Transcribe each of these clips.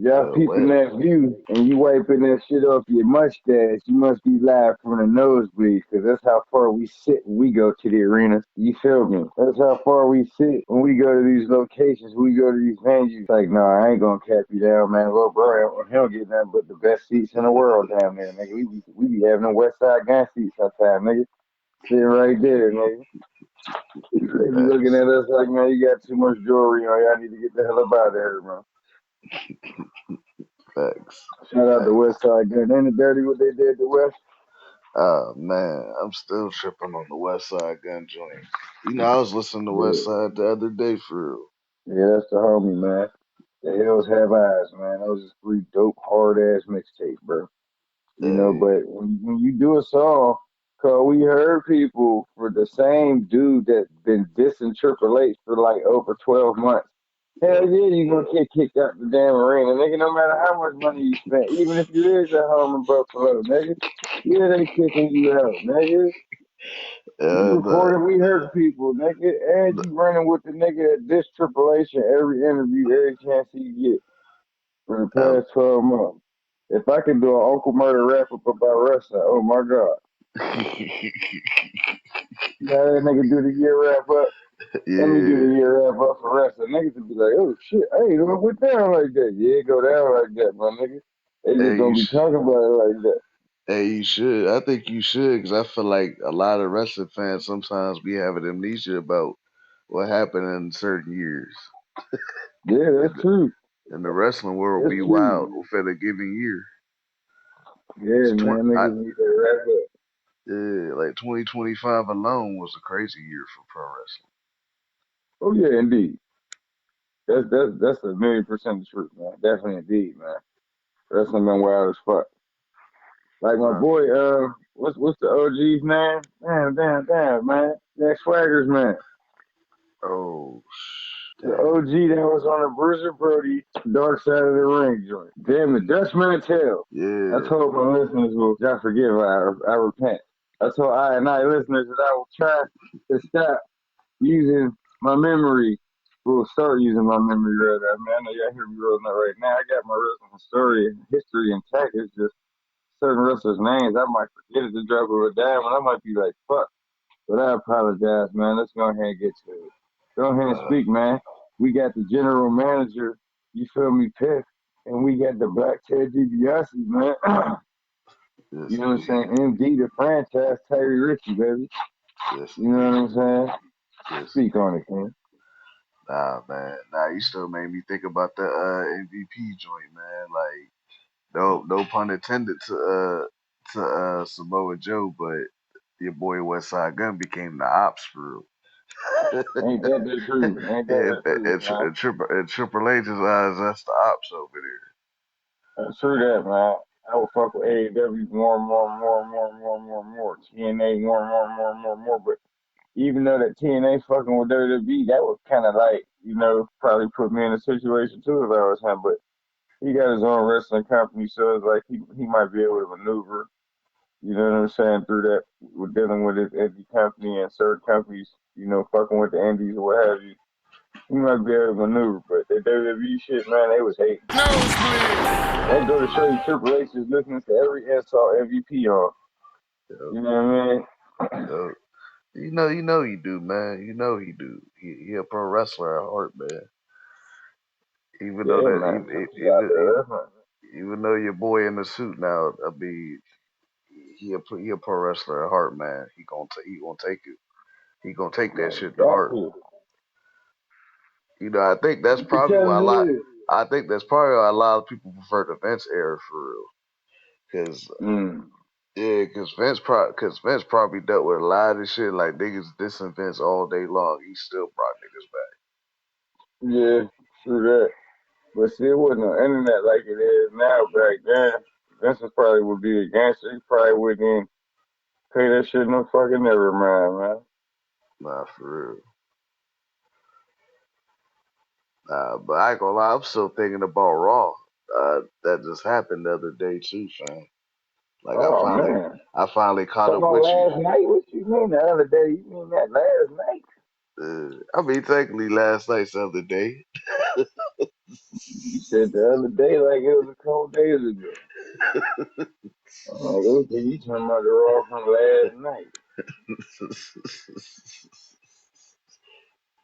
y'all peeping Well, that view and you wiping that shit off your mustache, you must be live from the nosebleeds, because that's how far we sit when we go to the arenas. You feel me? That's how far we sit when we go to these locations, when we go to these venues. Like, no, I ain't gonna cap you down, man. Little bro, he don't get nothing but the best seats in the world down there, nigga. We be having the West Side Gun seats sometimes, nigga. Sitting right there, nigga. They be looking facts, at us like, man, you got too much jewelry on. Y'all need to get the hell up out of here, man. facts, Shout out to facts. West Side Gun. Ain't it dirty what they did to West? Oh man, I'm still tripping on the West Side Gun joint. I was listening to West Yeah. Side the other day for real. Yeah, that's the homie, man. The Hills Have Eyes, man. Those is three dope, hard ass mixtapes, bro. Hey, But when you do a song, cause we heard people for the same dude that been dissing Triple H for like over 12 months. Hell yep, yeah, you gonna get kicked out the damn arena, nigga. No matter how much money you spent, even if you is at home in Buffalo, nigga. Yeah, they kicking you out, nigga. You the, recorded, we heard people, nigga, and the you running with the nigga at this Triple H in every interview, every chance he get for the uh, past 12 months. If I can do an Uncle Murder wrap up about wrestling, oh my God. Now that nigga do the year wrap up, let me do yeah, the year wrap up for wrestling. Niggas would be like, oh shit, hey, don't go down like that. Yeah, go down like that, my nigga. They just hey, don't be talking about it like that. hey, you should. I think you should, because I feel like a lot of wrestling fans sometimes be having amnesia about what happened in certain years. Yeah, And that's true. and the wrestling world That's be wild true. within a given year. Yeah, It's man, 20, niggas need to wrap up. like 2025 alone was a crazy year for pro wrestling. Oh yeah, indeed. That's a million percent the truth, man. Definitely indeed, man. Wrestling been wild as fuck. Like my Nah, boy, what's the OG's name? Damn, man. Jack Swagger's man. oh, The dang, OG that was on the Bruiser Brody Dark Side of the Ring joint. Damn it, Dutch Mantel. I yeah, told my listeners, well, y'all forgive, I repent. I told I and I listeners that I will try to stop using my memory. We'll start using my memory rather. I mean, I know y'all hear me rolling that right now. I got my wrestling story and history intact. It's just certain wrestlers' names I might forget at the drop of a dime, and I might be like, fuck. But I apologize, man. Let's go ahead and get to it. Go ahead and nah, speak, man. We got the general manager, you feel me, Piff, and we got the Black Ted DiBiase, man. You yes know what I'm indeed, saying? MD, the franchise, Terry Ritchie, baby. yes You know indeed, what I'm saying? yes Speak on indeed. it, King. Nah, man, nah, you still made me think about the MVP joint, man. Like, no pun intended to Samoa Joe, but your boy West Side Gun became the ops for real. Ain't that the truth? Ain't that Yeah, the truth, man? Triple H's eyes, that's the ops over there. True that, man. I would fuck with AEW more and more and more and more and more and more and more. TNA more and more and more and more and more. But even though that TNA fucking with WWE, that would kind of like, probably put me in a situation too if I was him. But he got his own wrestling company, so it's like he might be able to maneuver. You know what I'm saying? Through that, with dealing with his indie company and certain companies, fucking with the indies or what have you. He might be able to maneuver, but the WWE shit, man, they was hating. Nosebleeds. That go to show you Triple H is listening to every insult MVP on. Yep, You know what I mean? yep. You do, man. You know he do. He a pro wrestler at heart, man. Even though Yeah, that, man. He out there listening. even though your boy in the suit now, I mean, he a pro wrestler at heart, man. He gonna take it. He gonna take that Man, shit to got heart. to. I think that's probably Because why a it lot. is. I think that's probably why a lot of people prefer the Vince era for real. Cause Mm. yeah, cause Vince probably dealt with a lot of shit like niggas dissing Vince all day long. He still brought niggas Yeah, true that. But see, it wasn't on internet like it is now back then. Vincent probably would be a gangster. He probably wouldn't even pay that shit no fucking never mind, man. back. Nah, for real. But I ain't gonna lie, I'm still thinking about Raw. That just happened the other day too, fam. Like Oh man. I finally caught Talking up about with you. last night? What you mean the other day? You mean that last night? I mean, technically last night's the other day. said the other day like it was a couple days ago. I'm like, okay, you talking about the Raw from last night.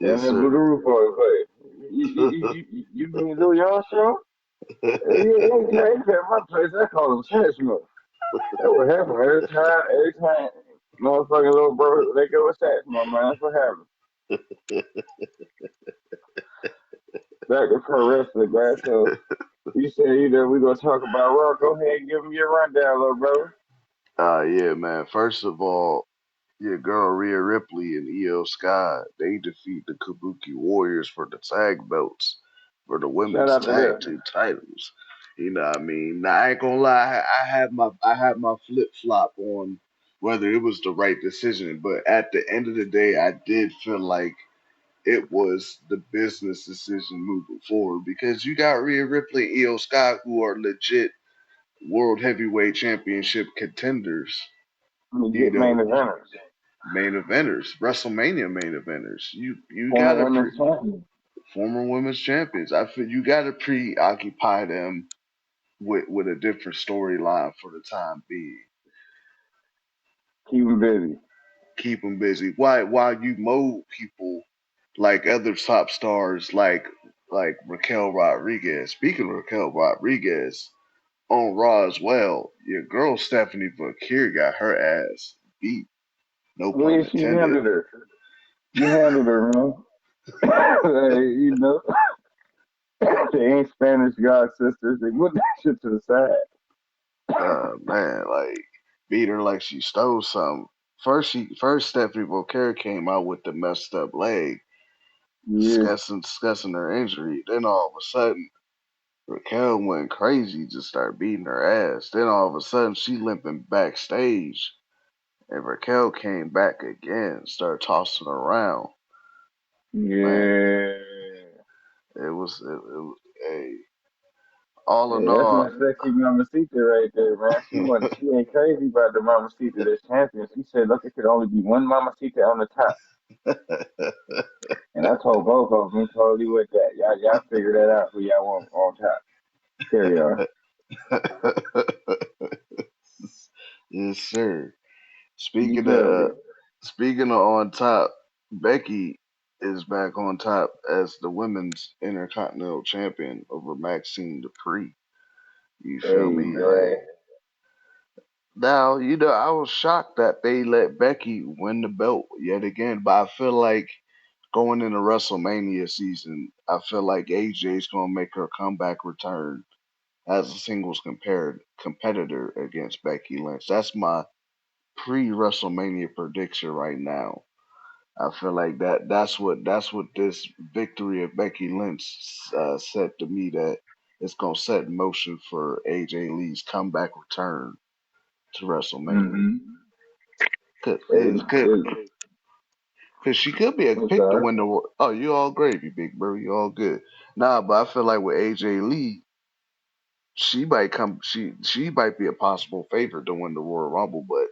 Yes, And then sir. blew the roof off his face. You mean do your show? Yeah, they at my place. I call them Chad Smoke. That would happen every time. Motherfucking little bro, they go with Sats, my man. That's what happens. Back to pro wrestling, man. So you said either we gonna talk about Raw. Go ahead and give me your rundown, little bro. Yeah, man. First of all, your girl Rhea Ripley and Io Sky, they defeat the Kabuki Warriors for the tag belts for the Shout women's out to tag them. team titles. You know what I mean? Now I ain't gonna lie, I had my flip flop on whether it was the right decision, but at the end of the day I did feel like it was the business decision moving forward because you got Rhea Ripley and Io Sky who are legit world heavyweight championship contenders. You Legit main know, eventers. main eventers, WrestleMania main eventers. You Former gotta women's champion. former women's champions. I feel you gotta preoccupy them with a different storyline for the time being. Keep them busy. Keep them busy. While you mold people like other top stars like Raquel Rodriguez. Speaking of Raquel Rodriguez on Raw as well, your girl Stephanie Vakir got her ass beat. No Well, pun yeah, she intended. handled her. She handled her, man. Hey, they ain't Spanish God sisters. They put that shit to the side. Man, like beat her like she stole something. First Stephanie Bocare came out with the messed up leg, Yeah, discussing her injury. Then all of a sudden, Raquel went crazy, just started beating her ass. Then all of a sudden, she limping backstage, and Raquel came back again, started tossing her around. Man, yeah. it was a all in Hey, that's my all. sexy mamacita right there, man. She ain't crazy about the mamacita that's champion. She said, look, it could only be one mamacita on the top. And I told both of them, totally with that. Y'all figure that out who y'all want on top. Carry on. Yes, sir. You Speaking of feel me? speaking of on top, Becky is back on top as the women's intercontinental champion over Maxine Dupree. You feel Hey, me? man. Now, I was shocked that they let Becky win the belt yet again, but I feel like going into WrestleMania season, I feel like AJ's gonna make her comeback return as a singles competitor against Becky Lynch. That's my pre WrestleMania prediction right now. I feel like that's what this victory of Becky Lynch said to me that it's gonna set in motion for AJ Lee's comeback return to WrestleMania. Mm-hmm. Cause, Hey, cause, hey, 'cause she could be a I'm pick to sorry. win the war. Oh, you all gravy, big bro. You all good. Nah, but I feel like with AJ Lee, she might be a possible favorite to win the Royal Rumble, but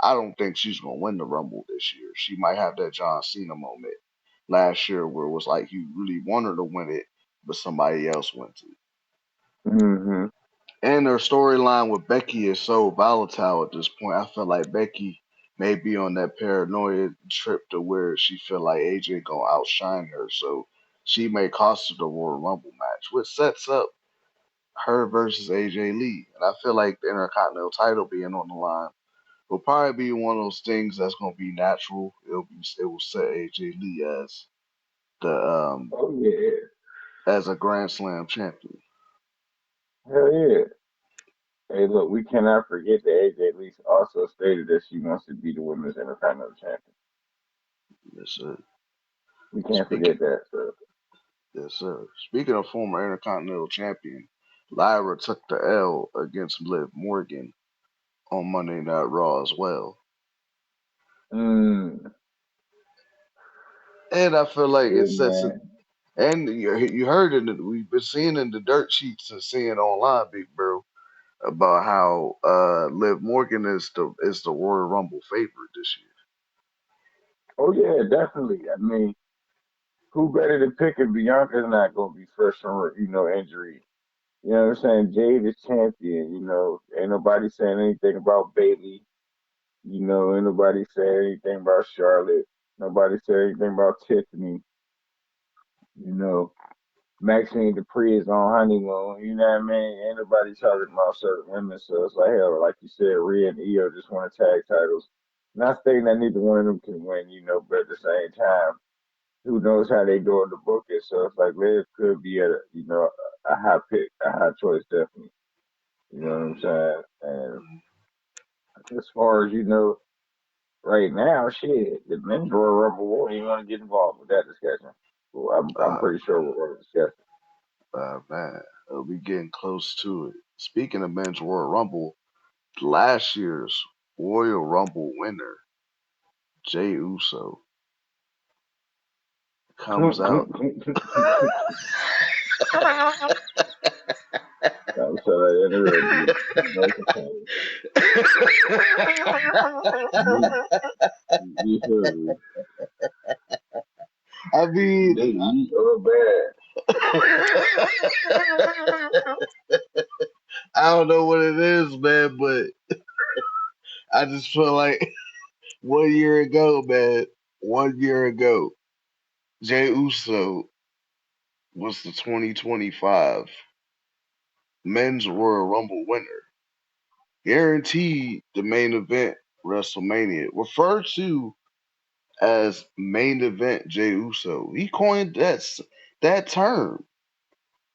I don't think she's gonna win the Rumble this year. She might have that John Cena moment last year where it was like you really want her to win it, but somebody else wins it. Mm-hmm. And her storyline with Becky is so volatile at this point. I feel like Becky may be on that paranoia trip to where she feel like AJ gonna outshine her, so she may cost her the Royal Rumble match, which sets up her versus AJ Lee. And I feel like the Intercontinental title being on the line will probably be one of those things that's gonna be natural. It will set AJ Lee the Oh, yeah. as a Grand Slam champion. Hell yeah. Hey, look, we cannot forget that AJ Lee also stated that she wants to be the women's intercontinental champion. Yes, sir. We can't Speaking forget that. So, Yes, sir. Speaking of former Intercontinental champion, Lyra took the L against Liv Morgan on Monday Night Raw as well. mm, And I feel like yeah, it sets it. man. And you heard it. We've been seeing in the dirt sheets and seeing online, big bro, about how Liv Morgan is the Royal Rumble favorite this year. Oh, yeah, definitely. I mean, who better to pick if Bianca's not going to be fresh from, injury? You know what I'm saying? Jade is champion. You know, ain't nobody saying anything about Bailey. You know, ain't nobody saying anything about Charlotte. Nobody said anything about Tiffany. You know, Maxine Dupree is on honeymoon. You know what I mean? Ain't nobody talking about certain women. So it's like, hell, like you said, Rhea and Io just won tag titles. Not saying that neither one of them can win, you know, but at the same time, who knows how they go in the booking. So it's like Liv could be you know, a high pick, a high choice, definitely. You know what I'm saying? And as far as you know, right now, shit, the men's Royal Rumble won't even want to get involved with that discussion. Well, I'm Uh, pretty sure we're going to discuss it. man, we getting close to it. Speaking of men's Royal Rumble, last year's Royal Rumble winner, Jay Uso, comes out. I'm sorry, I interrupted you. No complaints. You, you feel me? I mean, They eat or bad. I don't know what it is, man, but I just feel like 1 year ago, man, 1 year ago, Jay Uso was the 2025 Men's Royal Rumble winner, guaranteed the main event WrestleMania, referred to as main event Jay Uso. He coined that term,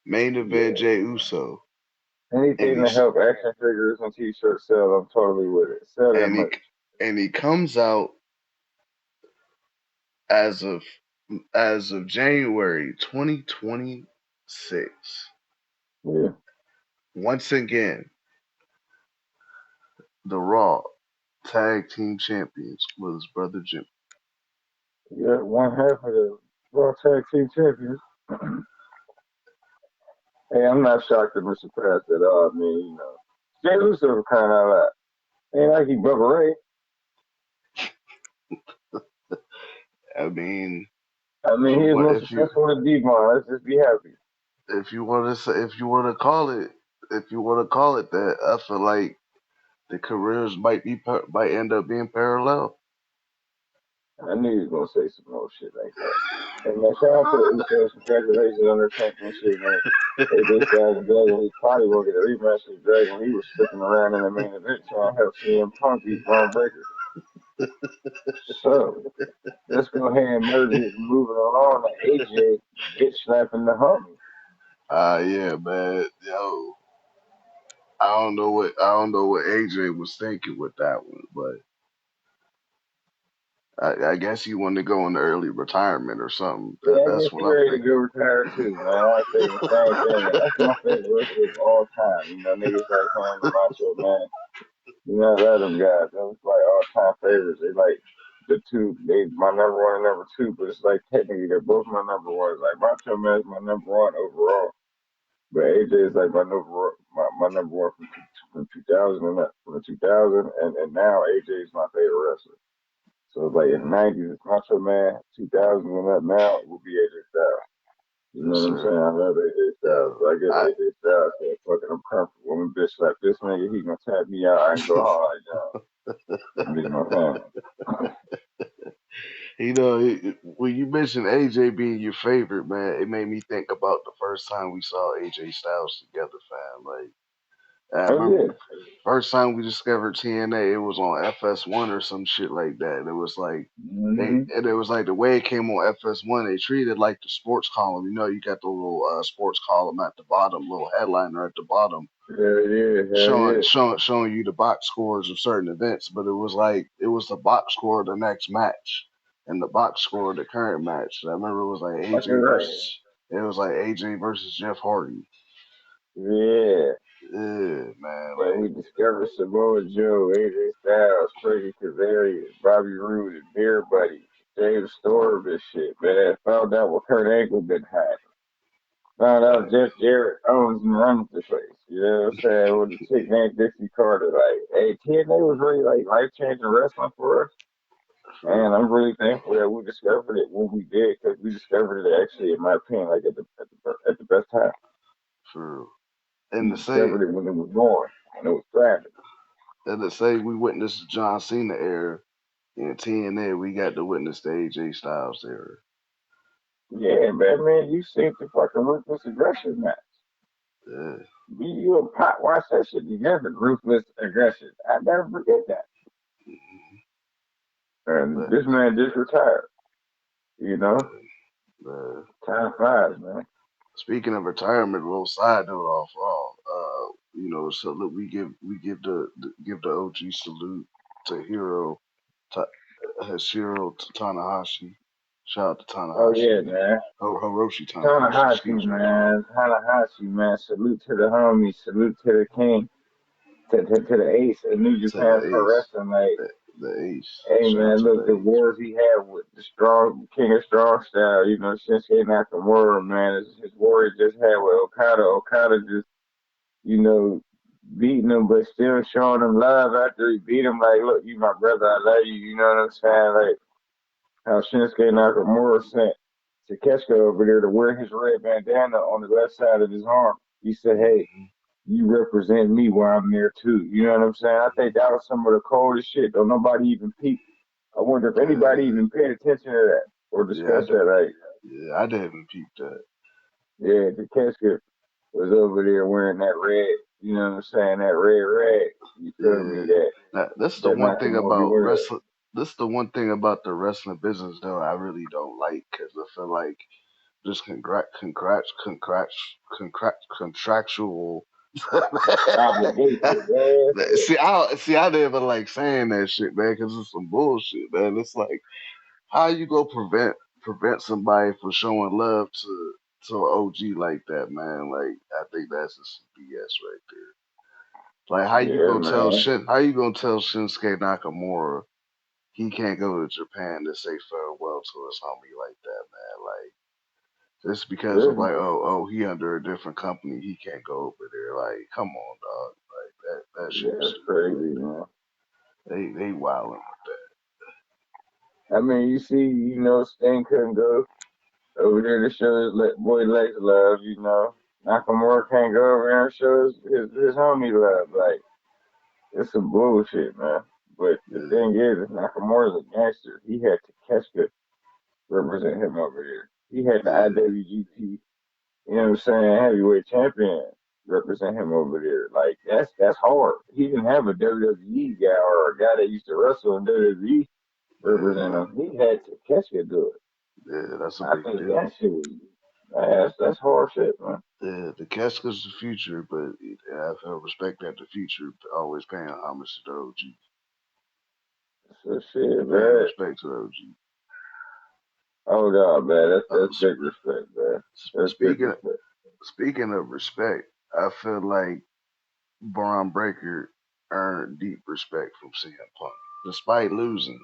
main event Yeah. Jay Uso, and Anything to he's help action figures and t-shirts sell, I'm totally with it. Sell that and he merch. and he comes out as of January 2026. Yeah. Once again, the Raw Tag Team Champions with his brother Jim. Yeah, one half of the Raw Tag Team Champions. Hey, I'm not shocked that Mr. Pass at all. I mean, you know, Jay Uso was kind of like, ain't like he Bubba Ray. I mean, I mean, he was most successful with Devon. Let's just be happy. if you want to say, if you want to call it that, I feel like the careers might end up being parallel. I knew he was gonna say some more shit like that. And man, shout out to the Usos. Congratulations on their championship, man. AJ Styles and Dragon Lee probably will get a rematch with Dragon Lee was sticking around in the main event trying to help CM Punk beat Braun Breaker. So let's go ahead and merge it and move it along to AJ bitch slapping the homie. Yeah, man. Yo, I don't know what AJ was thinking with that one, but I guess he wanted to go into early retirement or something. Yeah, I That's guess what he I'm ready to thinking. go retire too, man. I say the same thing. And that's my favorite wrestler of all time. You know, niggas like him and Macho Man. You know, I love them guys. Those like all time favorites. They like the two. They my number one and number two, but it's like technically they're both my number ones. Like Macho Man is my number one overall, but AJ is like my number one from 2000 and that, from the 2000 and now AJ is my favorite wrestler. So it's like in the '90s it's Macho Man, 2000 and up now it will be AJ Styles. You know Yes, what I'm saying? sir. I love AJ Styles. Yo, So I guess AJ Styles said, "Fucking, I'm comfortable. I'm a bitch like this nigga. He gonna tap me out. I can go hard like that." Be my family. when you mentioned AJ being your favorite, man, it made me think about the first time we saw AJ Styles together, fam. Like, I Oh remember yeah. first time we discovered TNA, it was on FS1 or some shit like that. And it was like Mm-hmm. it was like the way it came on FS1, they treated it like the sports column. You know, you got the little sports column at the bottom, little headliner at the bottom, Hell yeah. Hell yeah. showing you the box scores of certain events. But it was like it was the box score of the next match and the box score of the current match. I remember it was like Fucking right. AJ versus Jeff Hardy. Yeah. Yeah, man, And we discovered Samoa Joe, AJ Styles, Frankie Kazarian, Bobby Roode, and Beer Buddy. James Storm this shit, man. Found out what Kurt Angle been hiding. Found out like Jeff Jarrett owns and runs the place. You know what I'm saying? With the chick named Dixie Carter. Like, hey, TNA was really like life changing wrestling for us. for And I'm really thankful that we discovered it when we did, because we discovered it actually, in my opinion, like at the best time. for real. And He to say discovered it when it was born, when it was thriving. we witnessed the John Cena era in TNA, we got to witness the AJ Styles era. Yeah, man, you seen the fucking ruthless aggression match. Yeah, Me, you and Pop watch that shit together. Ruthless aggression. I never forget that. And but this man just retired. You know, uh, time flies, man. speaking of retirement, a little side note off all. So look, give the OG salute to Ta- Hashiro Tanahashi. Shout out to Oh yeah, Tanahashi. man. Hiroshi Tanahashi, Tanahashi, excuse me. man. Tanahashi, man. Salute to the homie. Salute to the king. To the ace of New To Japan the Pro ace, Wrestling. Like, the ace. hey, Shout out man, to look, the the ace. wars he had with the strong King of Strong Style. You know, Shinsuke Nakamura, man. His war he just had with Okada. Okada just, you know, beating him, but still showing him love after he beat him. Like, look, you my brother. I love you. You know what I'm saying? Like, how Shinsuke Nakamura sent Takeshita over there to wear his red bandana on the left side of his arm. He said, "Hey, Mm-hmm. you represent me while I'm there too." You know what I'm saying? I think that was some of the coldest shit. Though nobody even peeped. I wonder if anybody Uh, even paid attention to that or yeah, discussed that. Like, I didn't peep that. yeah, Takeshita was over there wearing that red. You know what I'm saying? That red rag. You feel me? Yeah, That now, that's the that one thing Nakamura be about wearing. wrestling. This the one thing about the wrestling business though I really don't like because I feel like just contractual. Obligation, man. I never like saying that shit, man, because it's some bullshit, man. It's like how you go prevent somebody from showing love to an OG like that, man. Like I think that's just some BS right there. Like Yeah, man. How you gonna tell Shinsuke Nakamura he can't go to Japan to say farewell to his homie like that, man? Like just because of Yeah, like he under a different company he can't go over there. Like come on, dog. Like that yeah, shit's that's stupid, crazy, man. man. They wilding I mean, you see, Sting couldn't go over there to show his boy Lex love, Nakamura can't go over there and show his homie love. Like, it's some bullshit, man. But the with thing is Nakamura's a gangster. He had Takeshita represent him over there. He had the yeah, IWGP, you know what I'm saying, heavyweight champion represent him over there. Like, that's hard. He didn't have a WWE guy or a guy that used to wrestle in WWE represent yeah, him. He had Takeshita do it. yeah. That's a I big think deal. that shit was that's hard shit, man. Yeah, the Casca's the future, but I feel respect that the future always paying homage to the OG, So shit, paying man. respect to the OG. Oh god, man, that's Uh, big respect, man. That's big speaking respect. speaking of respect, I feel like Braun Breaker earned deep respect from CM Punk. Despite losing,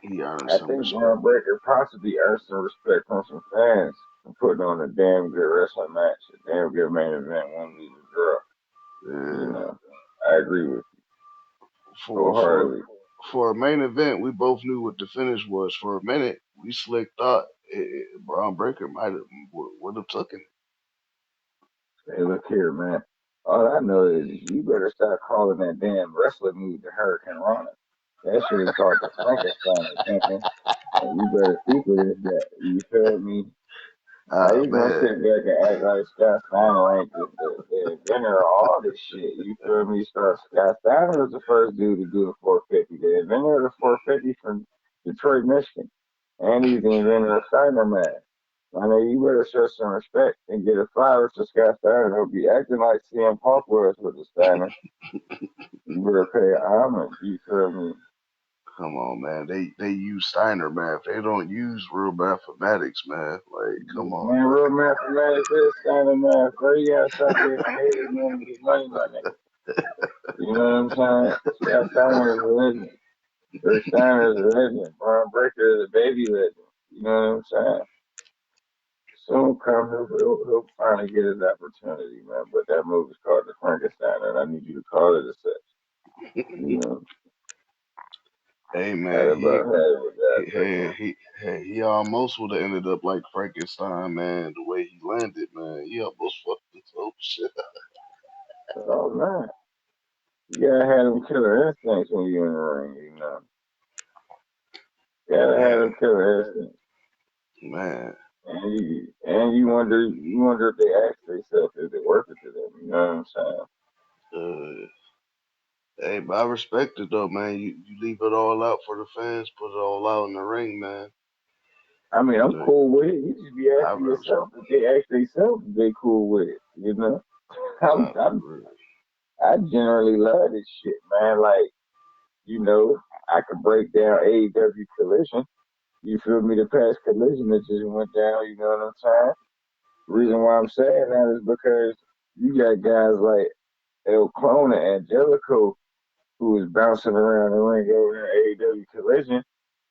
he earned I some think respect. Braun Breaker possibly earned some respect from some fans for putting on a damn good wrestling match, a damn good main event, one losing draw. You Uh, know, I agree with you for for wholeheartedly. for a main event, we both knew what the finish was. For a minute, we slick thought Braun Breaker might have would have taken Hey, look here, man. All I know is you better start calling that damn wrestling move the Hurricane Rana. That shit is called the Frankenstein champion. And you better keep it as that. You feel me? How Ah you gonna man, sit back and act like Scott Steiner ain't the inventor of all this shit? You feel me? Scott Steiner was the first dude to do the 450. The inventor of the 450 from Detroit, Michigan. And he's the inventor of Steiner Man. I mean, you better show some respect and get a flowers to Scott Steiner. He'll be acting like CM Punk was with the Steiner. You better pay homage. You feel me? come on, man. They use Steiner math. They don't use real mathematics, man. Like, come on, Man, real man. mathematics is Steiner math. Bro, you gotta stop being a hater, man, and get money, my nigga. You know what I'm saying? Scott Steiner is a legend. Rick Steiner is a legend. Braun Breaker is a baby legend. You know what I'm saying? Soon come, he'll finally get his opportunity, man. But that move is called the Frankenstein, and I need you to call it a such. You know, Hey, had man. about had it with that, man. He almost would have ended up like Frankenstein, man. The way he landed, man. He almost fucked his whole Oh man, you gotta have them killer instincts when you're in the ring. You know, you gotta have Man, them killer instincts. man. And you wonder if they ask themselves, is it worth it to them? You know what I'm saying? Uh, hey, but I respect it though, man. You leave it all out for the fans, put it all out in the ring, man. I mean, You I'm know, cool with it. You should be I, asking I yourself if they ask themselves if they cool with it. You know, I'm, nah, I'm for real. I generally love this shit, man. Like, you know, I could break down AEW Collision. You feel me? The past Collision that just went down. You know what I'm saying? The reason why I'm saying that is because you got guys like El Clone and Angelico who was bouncing around the ring over in AEW Collision.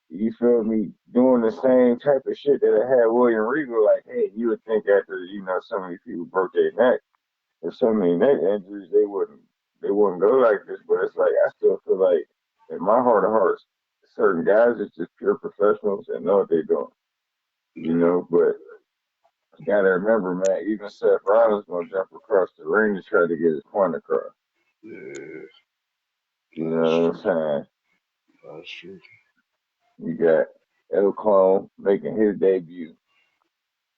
You feel me? Doing the same type of shit that I had William Regal. Like, hey, you would think after so many people broke their neck or so many neck injuries, they wouldn't go like this. But it's like I still feel like in my heart of hearts, certain guys are just pure professionals and know what they're doing. You Right. know, but you gotta remember, man, even Seth Rollins gonna jump across the ring to try to get his point across. Yeah, You that's know what true. I'm saying? That's true. You got El Clone making his debut.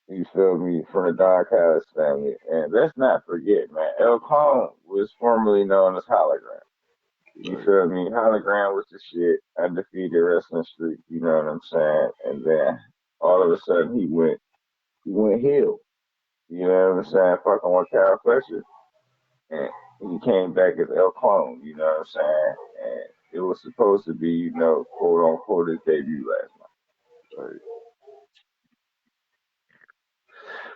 You feel me? From the Don Callis family. And let's not forget, man, El Clone was formerly known as Hologram. You Right. feel me? Hologram was the shit. Undefeated wrestling streak, you know what I'm saying? And then all of a sudden he went heel. You know what I'm saying? Fucking with Kyle Fletcher. And he came back as El Clone, you know what I'm saying? And it was supposed to be, quote unquote his debut last night. Right.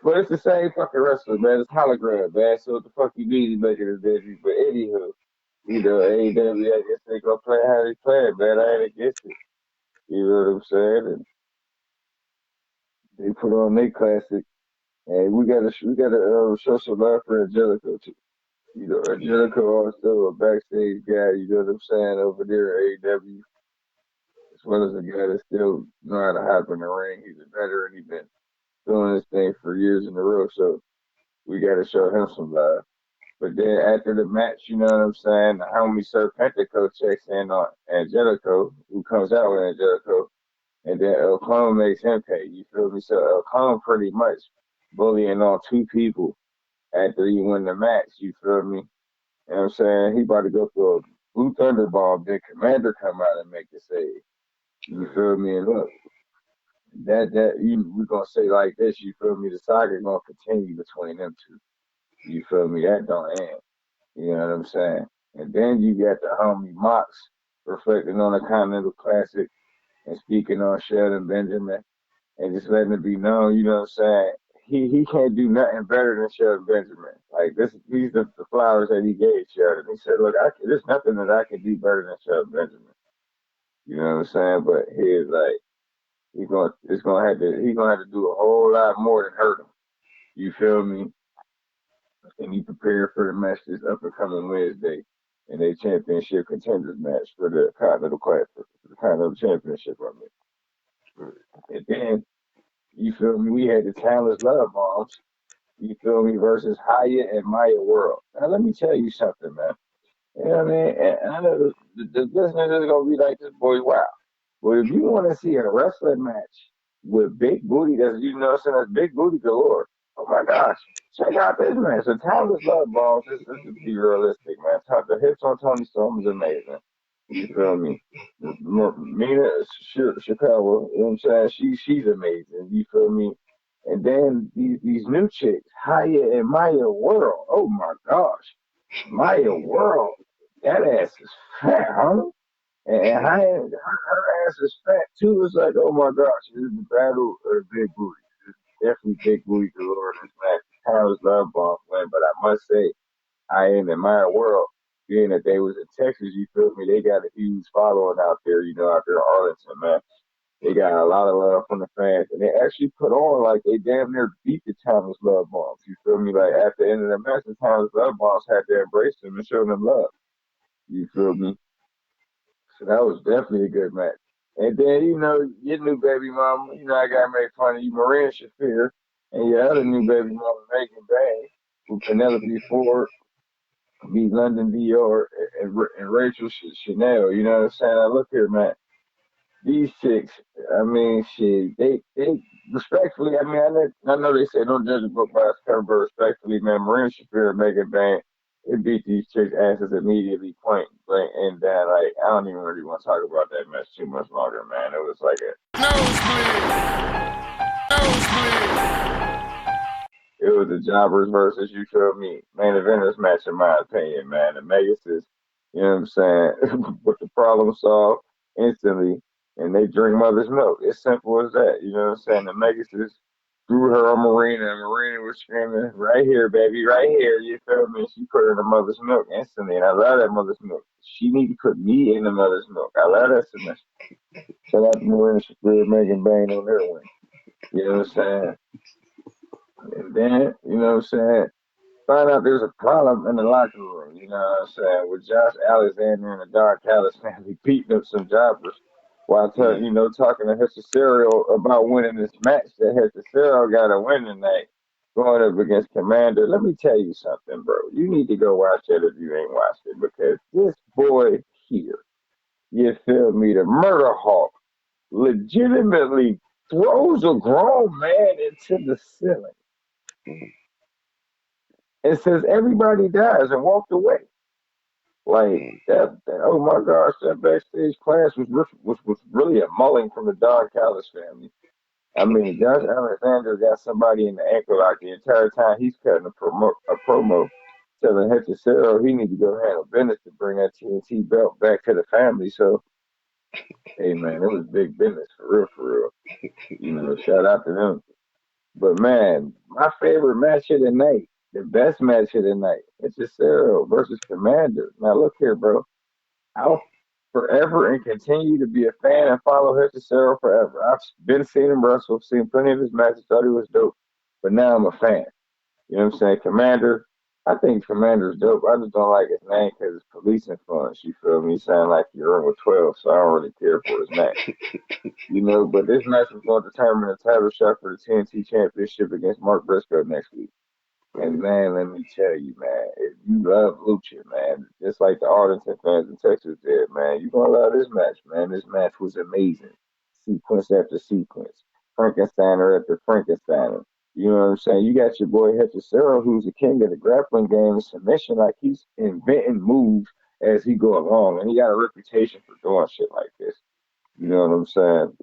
But it's the same fucking wrestler, man. It's hologram, man. So what the fuck you need to make it a debut? But anywho, AEW, I guess they gonna play how they play it, man. I ain't against it. You know what I'm saying? And they put on their classic, and we gotta show some love for Angelico too. You know, Yeah. Angelico also a backstage guy. You know what I'm saying over there at AEW, as well as a guy that still know how to hop in the ring. He's a veteran. He's been doing this thing for years in a row, so we gotta show him some love. But then after the match, you know what I'm saying? The homie Serpentico checks in on Angelico, who comes out with Angelico, and then El Clone makes him pay. You feel me? So El Clone pretty much bullying on two people after he win the match. You feel me? You know what I'm saying? He about to go through a blue thunder bomb, then Commander come out and make the save. You Right. feel me? And look, we gonna say like this. You feel me? The saga gonna continue between them two. You feel me? That don't end. You know what I'm saying? And then you got the homie Mox reflecting on the Continental Classic and speaking on Sheldon Benjamin and just letting it be known, you know what I'm saying? He can't do nothing better than Sheldon Benjamin. Like these are the flowers that he gave Sheldon. He said, "Look, there's nothing that I can do better than Sheldon Benjamin." You know what I'm saying? But he's like, he's gonna have to do a whole lot more than hurt him. You feel me? And he prepared for the match this up and coming Wednesday in a championship contenders match for the Continental Classic, for the Continental Championship. I mean, Right. and then you feel me? We had the Talents Love Bombs. You feel me? Versus Hyatt and Maya World. Now let me tell you something, man. You know what I mean? And I know the business is gonna be like this, boy. Wow. But if you want to see a wrestling match with big booty, that's big booty galore. Oh my gosh, check out this match. The Timeless Love Balls. This is be realistic, man. The hips on Tony Storm is amazing. You feel me? Mina Chicago, you know what I'm saying? She's amazing. You feel me? And then these new chicks, Haya and Maya World. Oh my gosh, Maya World. That ass is fat, huh? And her ass is fat too. It's like, oh my gosh, this is the battle of the big booty. It's definitely big booty galore in this match. Timeless Love Bomb win, but I must say, I in my world, being that they was in Texas, you feel me? They got a huge following out there, out there in Arlington, man. They got a lot of love from the fans, and they actually put on like they damn near beat the Timeless Love Bombs. You feel me? Like at the end of the match, the Timeless Love Bombs had to embrace them and show them love. You feel me? So that was definitely a good match. And then, your new baby mama, I gotta make fun of you, Maria Shafir, and your other new baby mama, Megan Bay. with Penelope Ford beat London Dior and Rachel Chanel. You know what I'm saying? I look here, man. These chicks, I mean, shit, they respectfully. I mean, I know they say don't judge a book by its cover, but respectfully, man, Marina Shafir and Megan Bang, it beat these chicks' asses immediately, point blank, and then like I don't even really want to talk about that match too much longer, man. It was like a Nosebleeds. Nosebleeds. it was the Jobbers versus, you feel me, main eventers match in my opinion, man. The Megas is, you know what I'm saying, with the problem solved instantly, and they drink mother's milk. It's simple as that. You know what I'm saying? The Megas is threw her on Marina, and Marina was screaming, "Right here, baby, right here." You feel me? She put her in the mother's milk instantly, and I love that mother's milk. She need to put me in the mother's milk. I love that submission. Shout out to Marina Shafir, Megan Bain on their win. You know what I'm saying? And then, you know what I'm saying? Find out there's a problem in the locker room, you know what I'm saying, with Josh Alexander and the Dark Callis family beating up some jobbers while Mm, talking to Cicero about winning this match that Cicero got to win tonight going up against Commander. Let me tell you something, bro. You need to go watch it if you ain't watched it because this boy here, you feel me, the murder hawk, legitimately throws a grown man into the ceiling mm, and says everybody dies and walked away. Like mm, that, oh my gosh, that backstage class was really a mulling from the Don Callis family. I mean, Josh Alexander got somebody in the ankle lock the entire time he's cutting a promo telling Hechicero he need to go handle business to bring that TNT belt back to the family. So, hey man, it was big business for real, for real. You know, shout out to them. But man, my favorite match of the night, the best match of the night, it's Hechicero versus Commander. Now look here, bro. I'll forever and continue to be a fan and follow Cicero forever. I've been seeing him wrestle, seen plenty of his matches, thought he was dope, but now I'm a fan. You know what I'm saying? Commander, I think Commander's dope. I just don't like his name because it's police influence. You feel me? He sound like you're in with 12, so I don't really care for his name. You know, but this match was going to determine the title shot for the TNT Championship against Mark Briscoe next week. And mm, man, let me tell you, man, if you love Lucha, man, just like the Arlington fans in Texas did, man, you're gonna love this match, man. This match was amazing. Sequence after sequence. Frankensteiner after Frankensteiner. You know what I'm saying? You got your boy Hechicero, who's the king of the grappling game and submission, like he's inventing moves as he go along. And he got a reputation for doing shit like this. You know what I'm saying?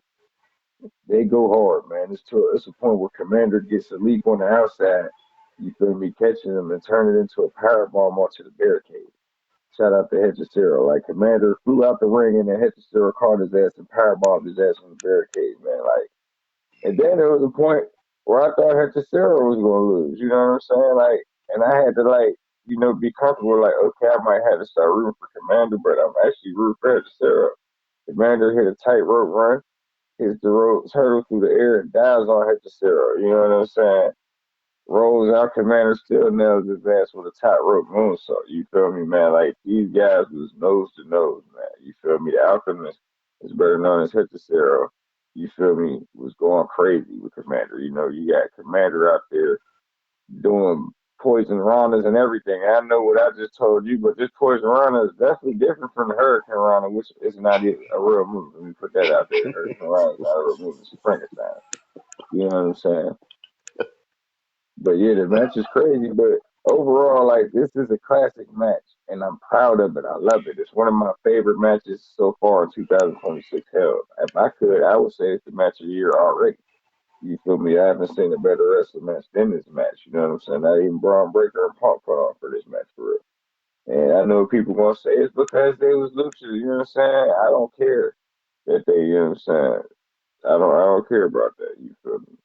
They go hard, man. It's a point where Commander gets a leap on the outside. You feel me? Catching him and turn it into a power bomb onto the barricade. Shout out to Hechicero. Like Commander flew out the ring and then Hechicero caught his ass and power bombed his ass on the barricade, man. Like, and then there was a point where I thought Hechicero was gonna lose. You know what I'm saying? Like, and I had to be comfortable. Like, okay, I might have to start rooting for Commander, but I'm actually rooting for Hechicero. Commander hit a tightrope run, hits the rope, turtle through the air, and dives on Hechicero. You know what I'm saying? Rolls out, Commander still nails his ass with a tightrope moonsault. You feel me, man? Like these guys was nose to nose, man. You feel me? The Alchemist is better known as Hechicero. You feel me? Was going crazy with Commander. You know, you got Commander out there doing poison ranas and everything. I know what I just told you, but this poison rana is definitely different from the Hurricane Rana, which is not a real move. Let me put that out there. Hurricane Rana is not a real move. It's Frankenstein. You know what I'm saying? But yeah, the match is crazy. But overall, like this is a classic match, and I'm proud of it. I love it. It's one of my favorite matches so far in 2026. Hell, if I could, I would say it's the match of the year already. You feel me? I haven't seen a better wrestling match than this match. You know what I'm saying? Not even Braun Breaker and Punk put on for this match for real. And I know people gonna say it's because they was luchas. You know what I'm saying? I don't care that they. You know what I'm saying? I don't care about that. You feel me?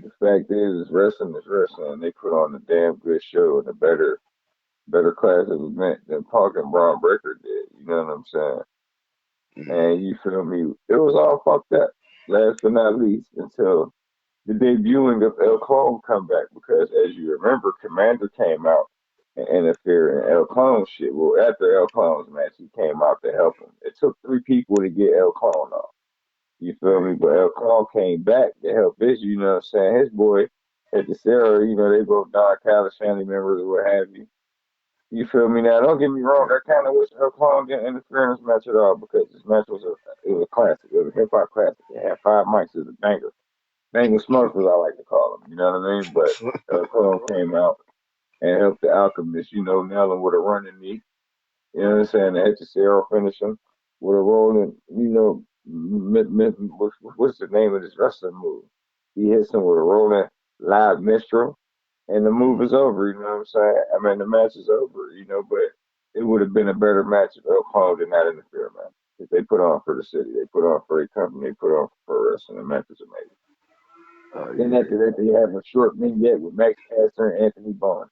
The fact wrestling is wrestling. They put on a damn good show and a better class of event than Punk and Braun Breaker did. You know what I'm saying? mm, And you feel me? It was all fucked up. Last but not least, until the debuting of El Clone comeback because as you remember, Commander came out and interfered in El Clone shit. Well, after El Clone's match, he came out to help him. It took three people to get El Clone off. You feel right. me? But El Clone came back to help his, you know what I'm saying, his boy. At the Sarah, they both Don Callis family members or what have you. You feel me now? Don't get me wrong. I kind of wish Hulk Hogan didn't interfere in this match at all because this match was a classic. It was a hip hop classic. It had 5 mics. It was a banger. Banger Smurf, as I like to call him. You know what I mean? But Hulk Hogan came out and helped the Alchemist, nail him with a running knee. You know what I'm saying? The Hechicero finish him with a rolling, what's the name of this wrestling move? He hits him with a rolling live minstrel, and the move is over. You know what I'm saying? I mean, the match is over. But it would have been a better match if Elk Hall did not interfere, man. If they put on for the city, they put on for a company, they put on for pro wrestling. The match is amazing. Oh Then yeah. after that, they have a short vignette with Max Caster and Anthony Bond.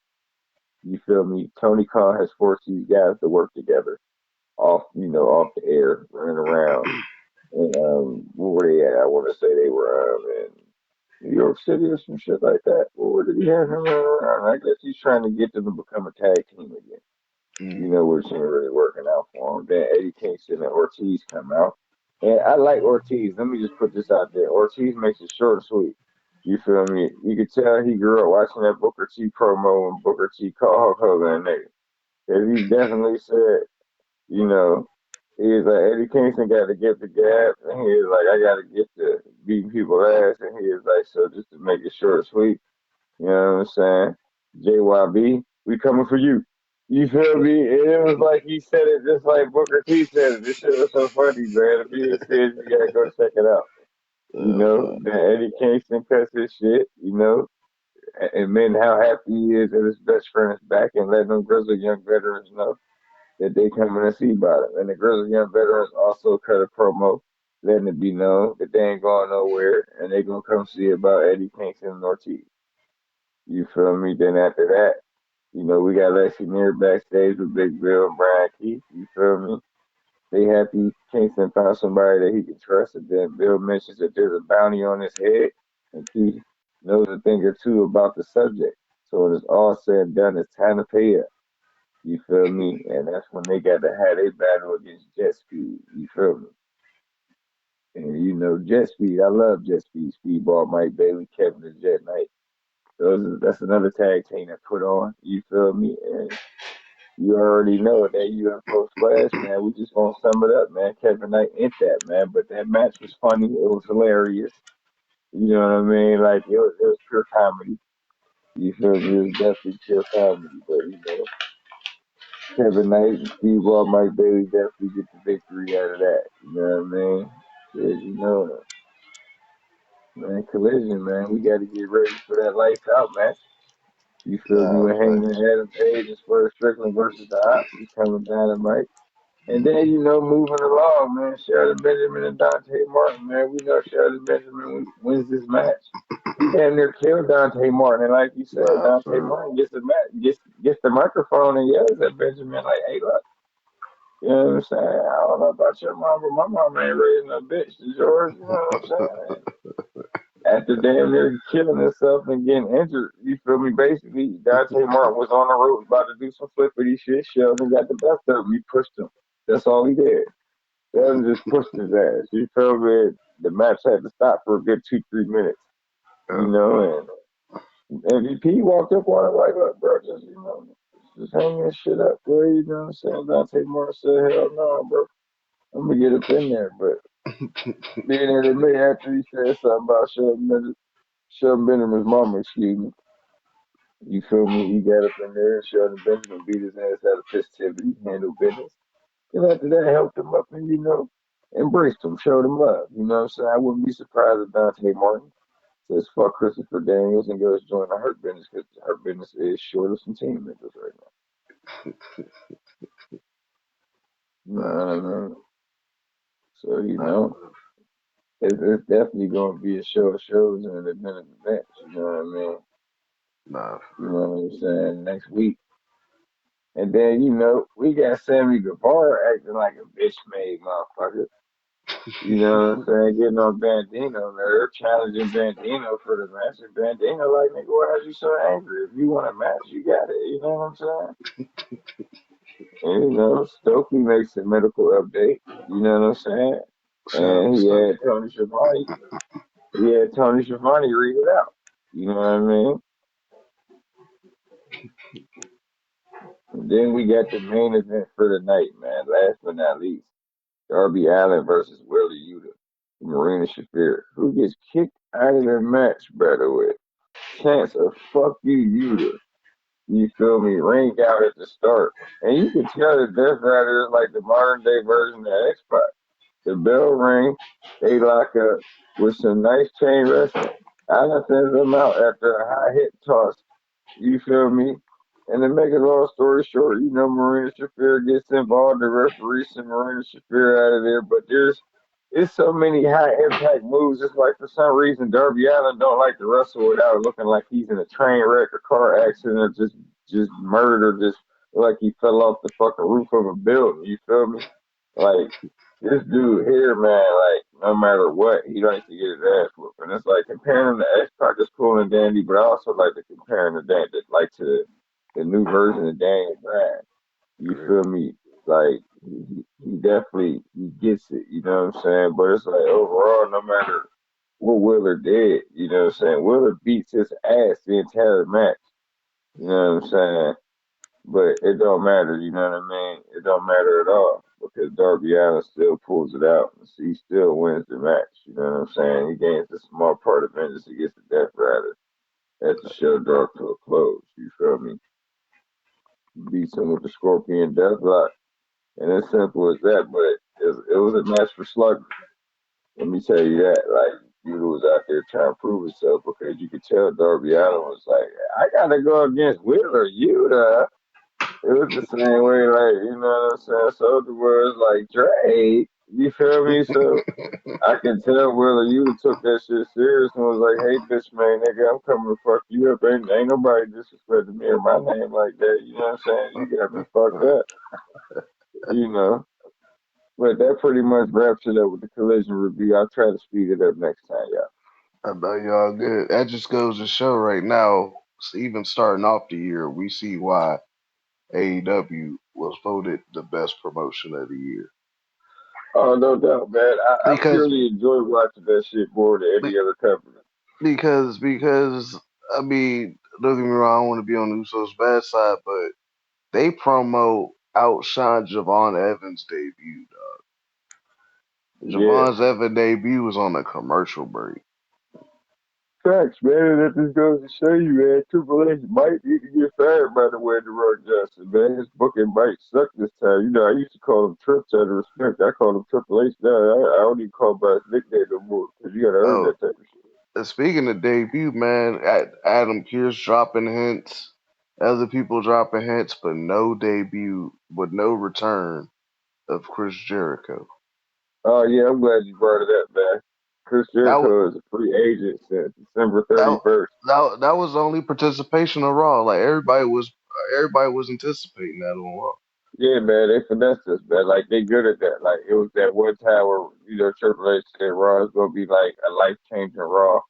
You feel me? Tony Khan has forced these guys to work together off the air, running around. And where were they at? I want to say they were in New York City or some shit like that. Where did he have him running around? I guess he's trying to get them to become a tag team again. Mm, Which ain't really working out for him. Then Eddie Kingston and Ortiz come out. And I like Ortiz. Let me just put this out there. Ortiz makes it short and sweet. You feel me? You could tell he grew up watching that Booker T promo when Booker T called Hulk Hogan a nigga. 'Cause he definitely said, you know, he was like, Eddie Kingston got to get the gap, and he was like, I got to get to beating people ass, and he was like, so just to make it short and sweet, you know what I'm saying? JYB, we coming for you. You feel me? And it was like he said it just like Booker T said it. This shit was so funny, man. If you didn't see it, you gotta go check it out. uh, Then Eddie Kingston cuts his shit, and then how happy he is that his best friend is back and letting them grizzly young veterans know that they coming to see about him. And the Grizzly Young Veterans also cut a promo letting it be known that they ain't going nowhere and they gonna come see about Eddie Kingston and Ortiz. You feel me? Then after that, we got Lexi Near backstage with Big Bill and Brian Keith. You feel me? They happy Kingston found somebody that he can trust, and then Bill mentions that there's a bounty on his head, and Keith knows a thing or two about the subject. So when it's all said and done, it's time to pay up. You feel me? And that's when they got to have a battle against Jet Speed. You feel me? And Jet Speed, I love Jet Speed, Speedball, Mike Bailey, Kevin the Jet Knight. That's another tag team that put on. You feel me? And you already know it, that UFO Splash, man. We just gonna sum it up, man. Kevin Knight ain't that, man. But that match was funny. It was hilarious. You know what I mean? Like it was pure comedy. You feel me? It was definitely pure comedy. But Kevin Knight and Steve Ball, Mike Bailey definitely get the victory out of that. You know what I mean? Shit, man, Collision, man. We got to get ready for that lights out match. You feel me? nah, With Hangman facts. Adam Page and Swerve Strickland versus the Ops. He coming down the mic. And then, moving along, man, Shelton Benjamin and Dante Martin, man. We know Shelton Benjamin wins this match. He damn near killed Dante Martin. And like you said, Nah, Dante for Martin gets the gets the microphone and yells at Benjamin like, hey, look. You know what I'm saying? I don't know about your mom, but my mom ain't raising a bitch. Is yours? You know what I'm saying? After damn near killing himself and getting injured, you feel me? Basically, Dante Martin was on the road about to do some flippity shit. Sheldon got the best of him. He pushed him. That's all he did. Sheldon just pushed his ass. You feel me? The match had to stop for a good 2, 3 minutes. real. And MVP walked up on him like, look, bro, just hang this shit up, bro. You know what I'm saying? Dante Martin said, hell no, bro. I'm gonna get up in there, but being able to admit after he said something about Shelton Benjamin's mama, excuse me. You feel me? He got up in there and Shelton Benjamin beat his ass out of festivity, handled business. And after that, helped him up and, embraced him, showed him love. You know what I'm saying? I wouldn't be surprised if Dante Martin says fuck Christopher Daniels and goes join the Hurt Business because the Hurt Business is short of some team members right now. You know Nah, what I for mean? So, nah, it's definitely going to be a show of shows and an event of events. You know what I mean? nah, You for know what I'm saying? Next week. And then, we got Sammy Guevara acting like a bitch made motherfucker. You know what I'm saying? Getting on Bandino. They're challenging Bandino for the match. And Bandino, like, nigga, why are you so angry? If you want a match, you got it. You know what I'm saying? And, Stokely makes a medical update. You know what I'm saying? shout out And to he Stokey. had Tony Schiavone read it out. You know what I mean? And then we got the main event for the night, man. Last but not least, Darby Allin versus Willie Yuta, Marina Shafir. Who gets kicked out of the match, by the way? Chance of fuck you, Yuta. You feel me? Ring out at the start. And you can tell the Death Rider is like the modern day version of X Pac. The bell ring, they lock up with some nice chain wrestling. Allen sends them out after a high hit toss. You feel me? And to make a long story short, Marina Shafir gets involved. The referee sent Marina Shafir out of there. But it's so many high impact moves. It's like for some reason Darby Allin don't like to wrestle without looking like he's in a train wreck, a car accident, or just murder, just like he fell off the fucking roof of a building. You feel me? Like this dude here, man, like no matter what, he likes to get his ass whooped. And it's like comparing him to X Pac is cool and dandy, but I also like to compare him to to the new version of Daniel Bryan. You Right. feel me? Like he definitely he gets it, you know what I'm saying? But it's like overall, no matter what Wheeler did, you know what I'm saying? Wheeler beats his ass the entire match. You know what I'm saying? But it don't matter, you know what I mean? It don't matter at all because Darby Allin still pulls it out. He still wins the match. You know what I'm saying? He gains a small part of vengeance against the Death Rider as the show draws to a close. You feel me? Beats him with the Scorpion Deathlock, and it's simple as that. But it was a match for sluggers. Let me tell you that. Like Yuta was out there trying to prove himself because you could tell Darby Allin was like, I gotta go against Wheeler Yuta. It was the same way, like, you know what I'm saying? Soldier was like, Drake, you feel me? So I can tell Willa, you took that shit serious and was like, hey, bitch, man, nigga, I'm coming to fuck you up. Ain't nobody disrespecting me or my name like that. You know what I'm saying? You got me fucked up, you know? But that pretty much wraps it up with the collision review. I'll try to speed it up next time, y'all. I know y'all good. That just goes to show right now, even starting off the year, we see why AEW was voted the best promotion of the year. Oh, no doubt, man. I Because purely enjoy watching that shit more than any other company. because I mean, don't get me wrong, I don't want to be on Uso's bad side, but they promo outshine Javon Evans' debut. Yeah. Javon's Evans debut was on a commercial break. Facts, man. That just goes to show you, man. Triple H might need to get fired by the way the Rock Johnson, man. His booking might suck this time. I used to call him Trips out of respect. I call him Triple H now. I don't even call him by his nickname no more because you got to earn Oh, that type of shit. speaking of debut, man, Adam Pearce dropping hints, other people dropping hints, but no debut, but no return of Chris Jericho. Oh, yeah, I'm glad you brought it up, man. Chris That wa- Jericho is a free agent since December that 31st. that was the only participation of Raw. Like everybody was anticipating that on Raw. Yeah, man, they finessed us, man. Like, they good at that. Like, it was that one time where, Triple H said Raw is going to be like a life-changing Raw.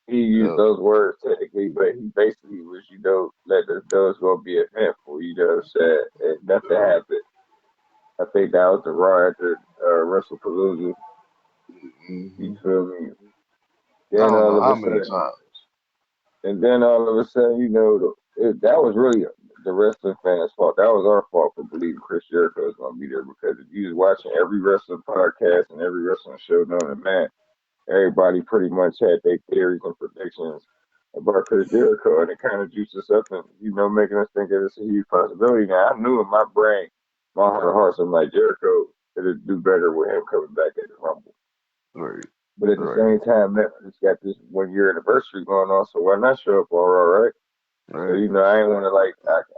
He used Yeah. those words technically, but he basically was, letting us know it's gonna be eventful, you know what I'm saying? And nothing happened. I think that was the Raw after WrestlePalooza. You Hmm. feel me? I Then don't know all of how a many sudden, times. that was really the wrestling fans' fault. That was our fault for believing Chris Jericho was gonna be there because if you was watching every wrestling podcast and every wrestling show known to man, everybody pretty much had their theories and predictions about Chris Jericho, and it kind of juiced us up and, making us think that it's a huge possibility. Now, I knew in my brain, my heart of hearts, I'm like, Jericho could do better with him coming back at the Rumble. Right, But at the right, same time, Netflix got this 1 year anniversary going on, so why not show up all right? So, right. I ain't want to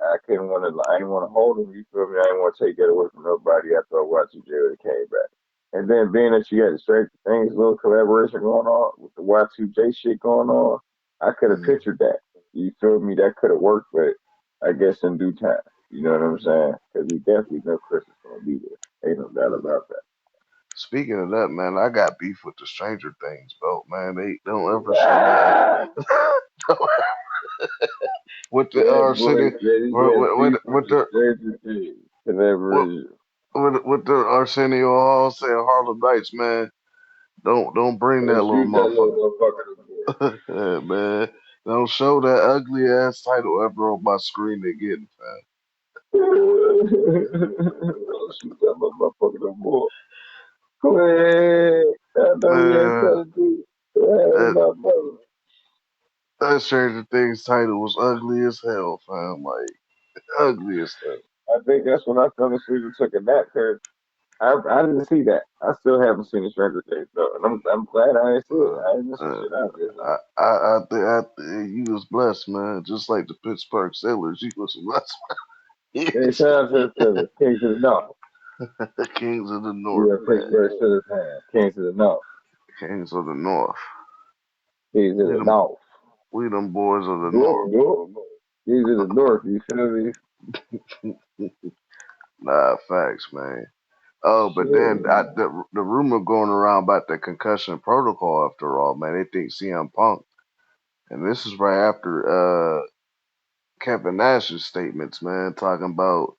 I couldn't want to, I didn't want to hold him. You feel me? I didn't want to take that away from nobody after I watched the Jerry came back. And then being that you had the Stranger Things little collaboration going on with the Y2J shit going on, I could have Mm. pictured that. You feel me? That could have worked, but I guess in due time. You know what I'm saying? Because we definitely know Chris is going to be there. Ain't no doubt about that. Speaking of that, man, I got beef with the Stranger Things belt, man. They don't ever say nothing. Ah! with the That boy Arsenio, said he got beef with with the the Stranger Things with, collaboration. with the Arsenio Hall saying Harlem Nights, man. Don't bring Don't that little shoot that motherfucker, little motherfucker no more. man. Don't show that ugly ass title ever on my screen again, fam. Oh, shoot that motherfucker no more. Go ahead. I know you ain't Man, trying to do it. Go ahead, that my brother. that Stranger Things title was ugly as hell, fam. Like ugly as hell. I think that's when I fell asleep and took a nap because I didn't see that. I still haven't seen the Stranger Things though, and I'm glad I didn't see it. I didn't miss some Uh, shit out there. you was blessed, man. Just like the Pittsburgh Steelers, you was blessed. Hey, Yes, shout out to the Kings of the North. the Kings of the North, Yeah, man. Pittsburgh Steelers fan. Kings of the North. Kings of the North. Kings of We the them, North. we them boys of the North, North. North. Kings of the North. You feel me? Nah, facts, man. Oh, but Shit, then man. the rumor going around about the concussion protocol. After all, man, they think CM Punk, and this is right after Kevin Nash's statements, man, talking about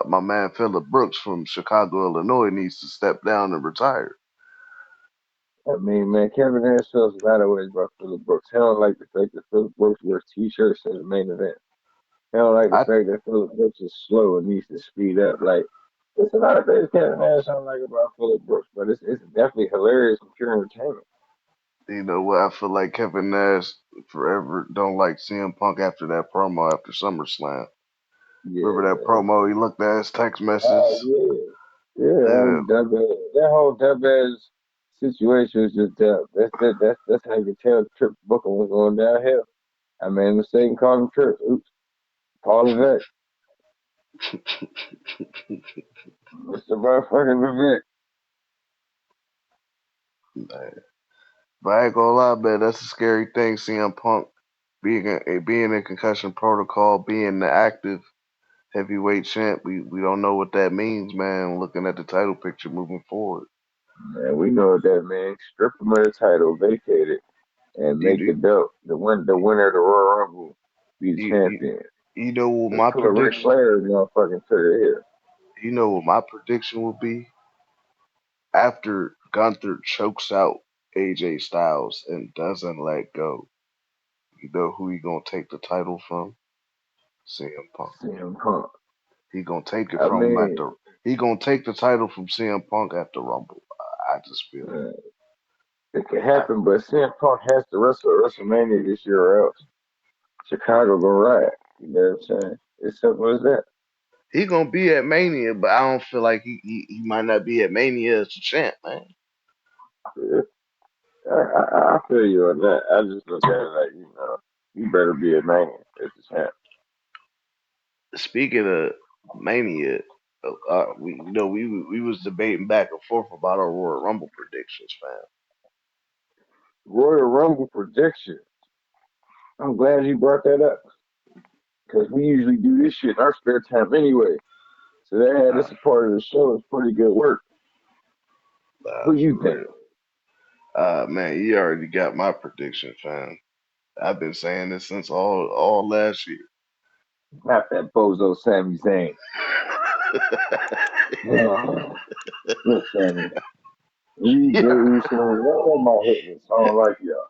my man Phillip Brooks from Chicago, Illinois, needs to step down and retire. I mean, man, Kevin Nash feels a lot of ways about Phillip Brooks. He don't like the fact that Phillip Brooks wears t-shirts in the main event. He don't like the I fact that Phillip Brooks is slow and needs to speed up. Like, there's a lot of things Kevin Nash don't like about Phillip Brooks, but it's definitely hilarious and pure entertainment. You know what? I feel like Kevin Nash forever don't like CM Punk after that promo after SummerSlam. Yeah, Remember that man. promo? He looked at his text Oh, messages. yeah. Yeah, And that whole Dubez situation was just dumb. That's how you can tell Trip Booker was going downhill. I made a mistake and called him Trip. Oops. Paul Levesque. Mr. Motherfucking Levesque. but I ain't gonna lie, man, that's a scary thing. CM Punk being in concussion protocol, being the active heavyweight champ. We don't know what that means, man. Looking at the title picture moving forward, Man, we know that, man. Strip him of the title, vacate it, and you make the do, belt. The winner of the Royal Rumble be the you champion. you know what Let's my put a Ric prediction. Flair motherfucking figure here. You know what my prediction will be after Gunther chokes out AJ Styles and doesn't let go. You know who he gonna take the title from? CM Punk. CM Punk. He gonna take it I from him mean, after. He gonna take the title from CM Punk after Rumble. I just feel it. uh, it could I, happen, but CM Punk has to wrestle at WrestleMania this year or else Chicago go riot. You know what I'm saying? It's simple as that. he gonna be at Mania, but I don't feel like he might not be at Mania as a champ, man. Yeah. I feel you on that. I just look at it like, you better be a man as a champ. Speaking of Mania, we was debating back and forth about our Royal Rumble predictions, fam. Royal Rumble prediction. I'm glad you brought that up because we usually do this shit in our spare time anyway. So they had Uh, this a part of the show. It's pretty good work. Who you for think? real. Man, you already got my prediction, fam. I've been saying this since all last year. Not that bozo Sami Zayn. Oh, look, Sammy. You, Jay Yeah. Uso, that my hit list. I don't like y'all.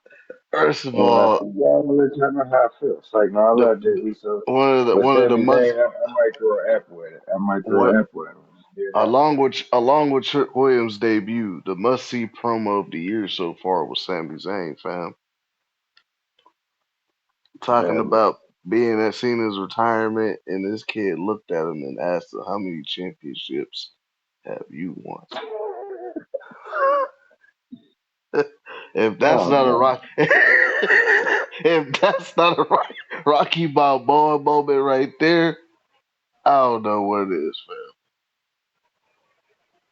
First of And when I all, see y'all, I'm gonna let y'all know how I feel. It's like, no, I the love Jay Uso. But one of the Sami must Zayn, I might throw an apple at it. I might throw what an apple at him. Just being honest. along with Trick Williams' debut, the must see promo of the year so far was Sami Zayn, fam. Talking Man, about being at Cena's retirement, and this kid looked at him and asked him, "How many championships have you won?" If that's oh not a no. rock, if that's not a Rocky Balboa moment right there, I don't know what it is,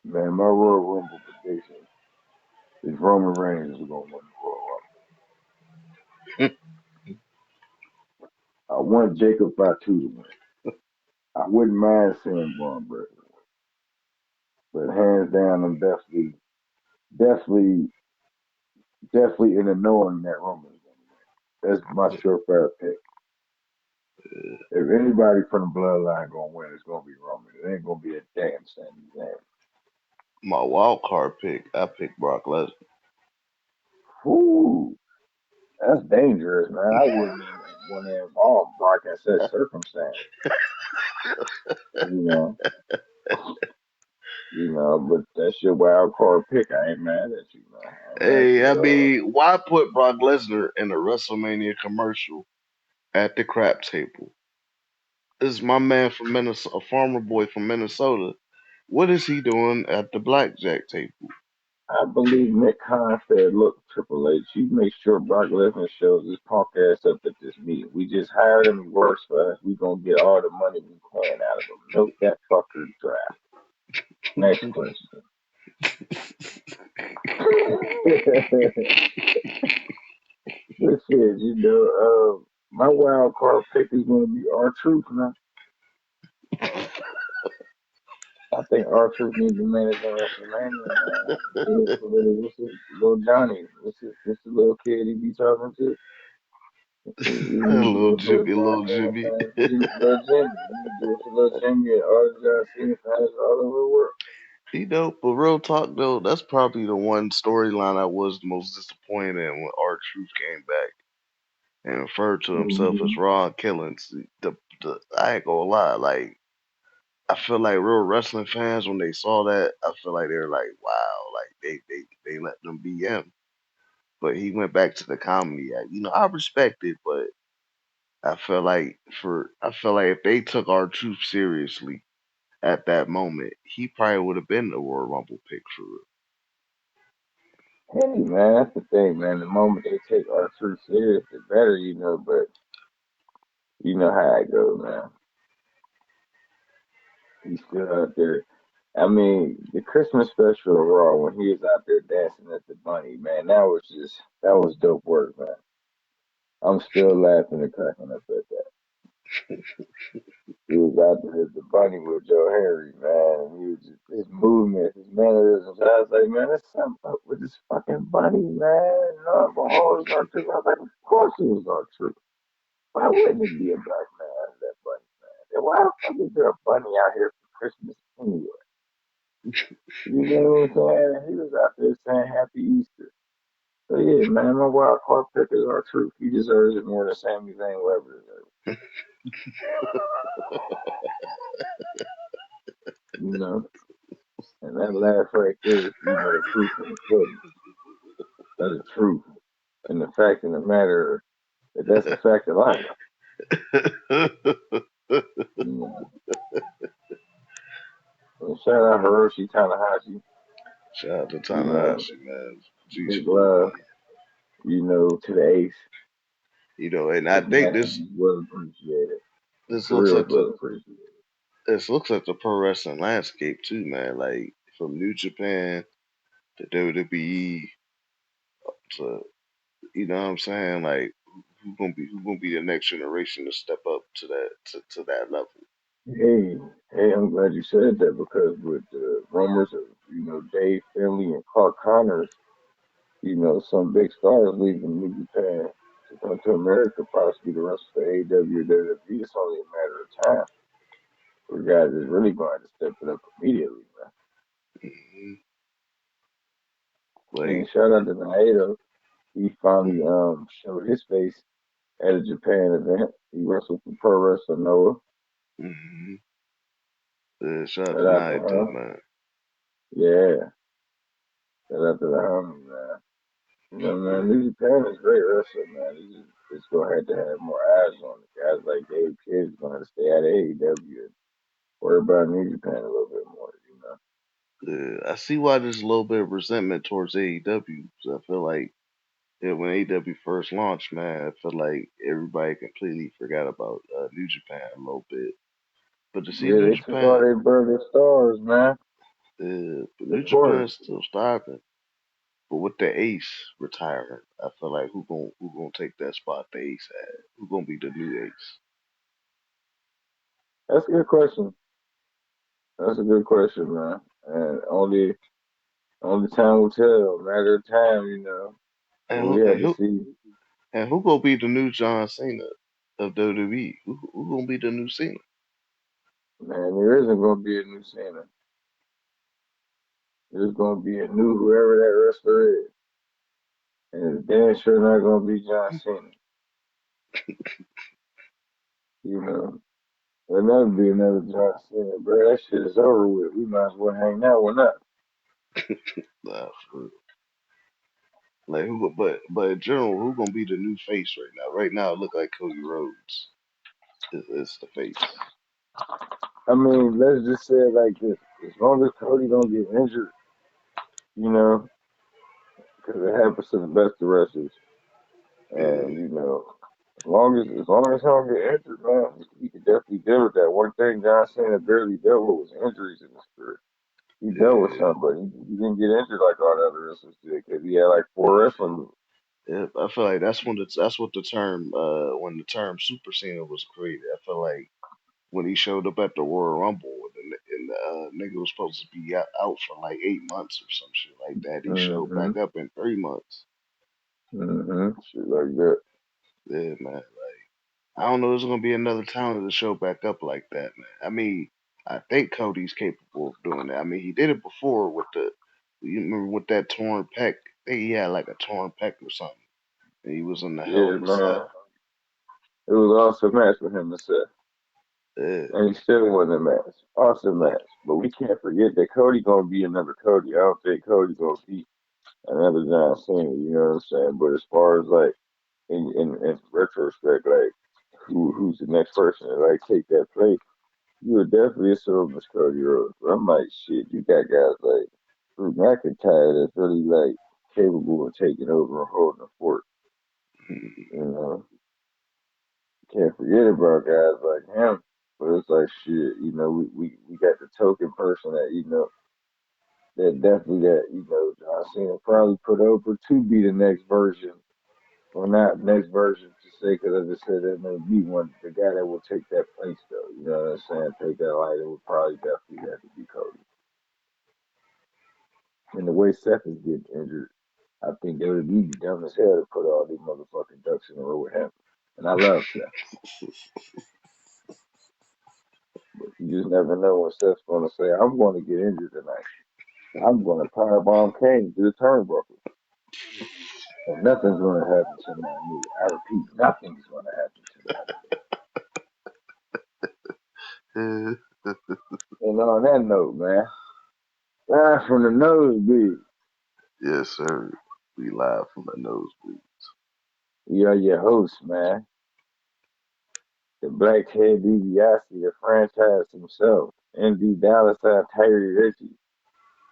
Man, my Royal Rumble prediction is Roman Reigns is gonna win the Royal fam. Rumble. I want Jacob Fatu to win. I wouldn't mind seeing Braun Breaker win. But hands down, I'm definitely, definitely in the knowing that Roman's gonna win. That's my surefire pick. If anybody from the bloodline gonna win, it's gonna be Roman. It ain't gonna be a damn Sami Zayn. My wild card pick, I picked Brock Lesnar. Whoo! That's dangerous, man. I wouldn't want to involve Brock in such circumstance. You know, but that's your wild card pick. I ain't mad at you, man. I ain't mad Hey, at I you at all. mean, why put Brock Lesnar in a WrestleMania commercial at the crap table? This is my man from Minnesota, a farmer boy from Minnesota. What is he doing at the blackjack table? I believe Nick Khan said, "Look, Triple H, you make sure Brock Lesnar shows his punk ass up at this meeting. We just hired him. He works for us. We gonna get all the money we can out of him. Milk that fucker dry." Next question. This is, my wild card pick is going to be R-Truth, man. I think R-Truth needs to manage in WrestleMania, man. Little Johnny. What's the little kid he be talking to? He needs to do Little it for the Jimmy, little goddamn Jimmy. fans. Little Jimmy. He needs to do it for little Jimmy and all the John Cena fans all over the world. But real talk though, that's probably the one storyline I was the most disappointed in when R Truth came back and referred to himself as Mm-hmm. Ron Killings. I ain't gonna lie, like I feel like real wrestling fans when they saw that, I feel like they were like, wow, like they let them be him. But he went back to the comedy act. I respect it, but I feel like if they took our truth seriously at that moment, he probably would have been the Royal Rumble pick for real. Hey, man, that's the thing, man. The moment they take R-Truth serious, the better, but you know how it goes, man. He's still out there. I mean, the Christmas special of Raw when he was out there dancing at the bunny, man, that was dope work, man. I'm still laughing and cracking up at that. He was out there at the bunny with Joe Harry, man, and he was just, his movement, his mannerisms. I was like, man, there's something up with this fucking bunny, man. No, alcohol is our truth. I was like, of course it was our truth. Why wouldn't it be a black man out of that bunny, man? And why the fuck is there a bunny out here for Christmas anyway? You know what I'm saying? He was out there saying Happy Easter. So yeah, man, my wild card pick is our truth. He deserves it more than Sami Zayn will ever deserve it. You know? And that laugh right there is, the proof in the pudding of the truth. And the fact of the matter that that's a fact of life. You know. And shout out Hiroshi Tanahashi, Shout out to you know, Tanahashi, man. big Peaceful, love, man. to the ace. And I His think message is well appreciated. this For looks real, at it's well appreciated. the pro wrestling landscape too, man. Like from New Japan to WWE to you know what I'm saying? Like who gonna be the next generation to step up to that level? Hey, hey, I'm glad you said that because with the rumors of, Dave Finley and Clark Connors, some big stars leaving New Japan to come to America, possibly the rest of the AEW or WWE, it's only a matter of time for guys that's really going to step it up immediately, man. Hmm. And Like, shout out to Naito. He finally showed his face at a Japan event. He wrestled for Pro Wrestling Noah. hmm yeah, shout out Shout to out to Naito, him. man. Yeah, shout out to the homie, man. Man, New Japan is great wrestling, man. It's gonna have to have more eyes on it. Guys like Dave Kidd's gonna have to stay out of AEW and worry about New Japan a little bit more. I see why there's a little bit of resentment towards AEW. 'Cause I feel like when AEW first launched, man, I feel like everybody completely forgot about New Japan a little bit. But to see Yeah, New they took all Japan, their burger stars, man. but Of New course. Japan's still thriving. But with the Ace retiring, I feel like who gonna take that spot the Ace had? Who gonna be the new Ace? That's a good question. That's a good question, man. And only time will tell. Matter of time, And But we who have and to who see. and who gonna be the new John Cena of WWE? Who gonna be the new Cena? Man, there isn't gonna be a new Cena. There's gonna be a new whoever that wrestler is. And it's damn sure not gonna be John Cena. You know, there'll never be another John Cena, bro. That shit is over with. We might as well hang out with that. Nah, for like who? But in general, who gonna be the new face right now? Right now, it look like Cody Rhodes is the face. I mean, let's just say it like this: as long as Cody don't get injured, you know, because it happens to the best of wrestlers, and Yeah, you know, as long as he don't get injured, man, he could definitely deal with that. One thing John Cena barely dealt with was injuries in his career. He dealt with yeah, somebody. He didn't get injured like all the other wrestlers did because he had like four wrestling moves. yeah. I feel like that's what the term when the term Super Cena was created. I feel like when he showed up at the Royal Rumble and the nigga was supposed to be out for like 8 months or some shit like that. He showed Mm-hmm. back up in 3 months. Mm-hmm. Shit like that. Yeah, man. I don't know. There's gonna be another talent to show back up like that, man. I mean, I think Cody's capable of doing that. I mean, he did it before with the, you remember with that torn pec. I think he had like a torn pec or something. And he was in the Hell Yeah, in a man. Cell. It was an awesome match for him to say. Yeah, And he still won the match. Awesome match. But we can't forget that Cody gonna be another Cody. I don't think Cody gonna be another John Cena, you know what I'm saying? But as far as like in retrospect, like who's the next person to like take that place, you would definitely assume it's Cody Rhodes. But I'm like, shit, you got guys like Drew McIntyre that's really like capable of taking over and holding the fort. You know, can't forget about guys like him. But it's like shit, you know, we got the token person that, you know, that definitely that, you know, John Cena probably put over to be the next version. Well, not next version to say, because I just said there may be one, the guy that will take that place, though. You know what I'm saying? Take that light, it would probably definitely have to be Cody. And the way Seth is getting injured, I think it would be dumb as hell to put all these motherfucking ducks in a row with him. And I love Seth, but you just never know when Seth's going to say, I'm going to get injured tonight. I'm going to powerbomb Kane to the turnbuckle. And nothing's going to happen to my knee. I repeat, nothing's going to happen to my yeah. knee. And on that note, man, live from the nosebleed, Yes, sir. We live from the nosebleed. we are your hosts, man. The blackhead DiBiase, the franchise himself, MD Dallas Tyree Richie,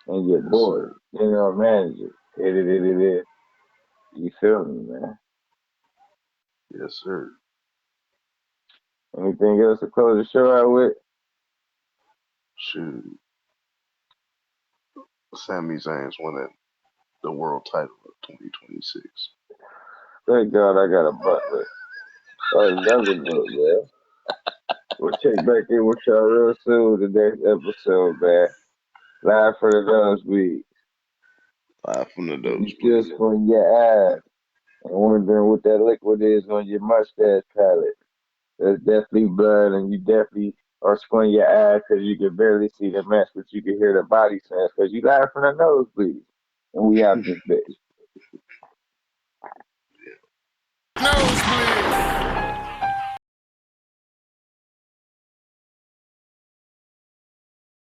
and your Yes, boy, sir. general manager. It. You feel me, man? Yes, sir. Anything else to close the show out with? Shoot. Sami Zayn's winning the world title of 2026. Thank God I got a butler. Another note, man. We'll check back in with y'all real soon the next episode, man. Live for the nosebleed. Live from the If you still nosebleed. squint your eyes and wondering what that liquid is on your mustache palette, there's definitely blood, and you definitely are squinting your eyes because you can barely see the mess, but you can hear the body sounds because you live from the nosebleed. And we out this bitch. Nosebleed.